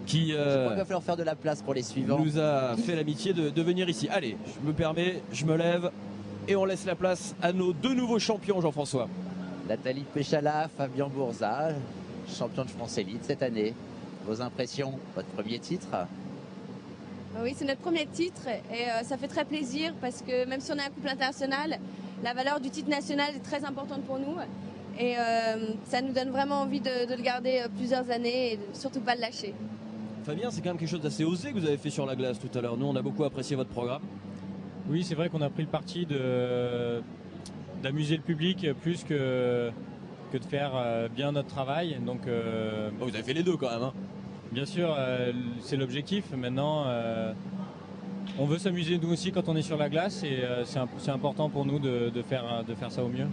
qui Je crois qu'il va falloir faire de la place pour les suivants. nous a fait l'amitié de venir ici. Allez, je me permets, je me lève et on laisse la place à nos deux nouveaux champions, Jean-François. Nathalie Péchala, Fabien Bourza, champion de France Élite cette année. Vos impressions, votre premier titre? Oui, c'est notre premier titre et ça fait très plaisir parce que même si on est un couple international, la valeur du titre national est très importante pour nous et ça nous donne vraiment envie de le garder plusieurs années et surtout pas le lâcher. Fabien, c'est quand même quelque chose d'assez osé que vous avez fait sur la glace tout à l'heure. Nous, on a beaucoup apprécié votre programme. Oui, c'est vrai qu'on a pris le parti d'amuser le public plus que de faire bien notre travail. Donc, Vous avez fait les deux quand même, hein. bien sûr, c'est l'objectif. Maintenant, on veut s'amuser nous aussi quand on est sur la glace et c'est important pour nous de faire ça au mieux.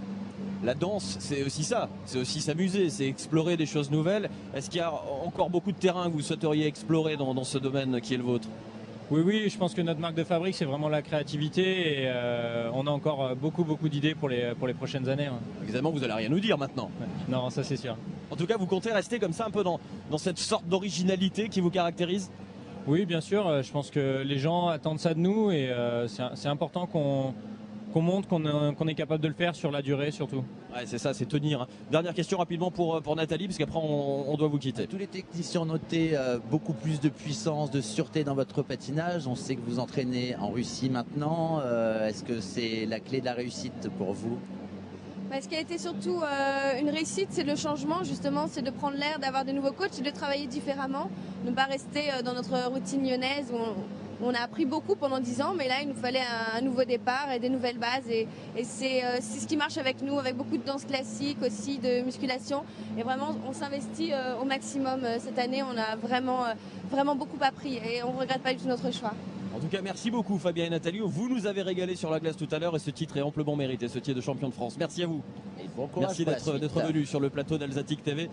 La danse, c'est aussi ça, c'est aussi s'amuser, c'est explorer des choses nouvelles. Est-ce qu'il y a encore beaucoup de terrain que vous souhaiteriez explorer dans ce domaine qui est le vôtre? Oui, je pense que notre marque de fabrique, c'est vraiment la créativité et on a encore beaucoup d'idées pour les prochaines années. Hein. Évidemment, vous n'allez rien nous dire maintenant. Non, ça c'est sûr. En tout cas, vous comptez rester comme ça un peu dans cette sorte d'originalité qui vous caractérise? Oui, bien sûr, je pense que les gens attendent ça de nous et c'est important qu'on montre qu'on est capable de le faire sur la durée surtout. Ouais, c'est ça, c'est tenir, hein. Dernière question rapidement pour Nathalie, parce qu'après on doit vous quitter. Tous les techniciens ont noté beaucoup plus de puissance, de sûreté dans votre patinage. On sait que vous entraînez en Russie maintenant. Est-ce que c'est la clé de la réussite pour vous? Ce qui a été surtout une réussite, c'est le changement justement, c'est de prendre l'air, d'avoir de nouveaux coachs et de travailler différemment, ne pas rester dans notre routine lyonnaise où on a appris beaucoup pendant 10 ans, mais là il nous fallait un nouveau départ et des nouvelles bases et c'est ce qui marche avec nous, avec beaucoup de danse classique aussi, de musculation et vraiment on s'investit au maximum cette année, on a vraiment beaucoup appris et on ne regrette pas du tout notre choix. En tout cas, merci beaucoup Fabien et Nathalie. Vous nous avez régalé sur la glace tout à l'heure et ce titre est amplement mérité, ce titre de champion de France. Merci à vous. Et bon courage Merci pour la d'être suite. venu sur le plateau d'Alsatic TV.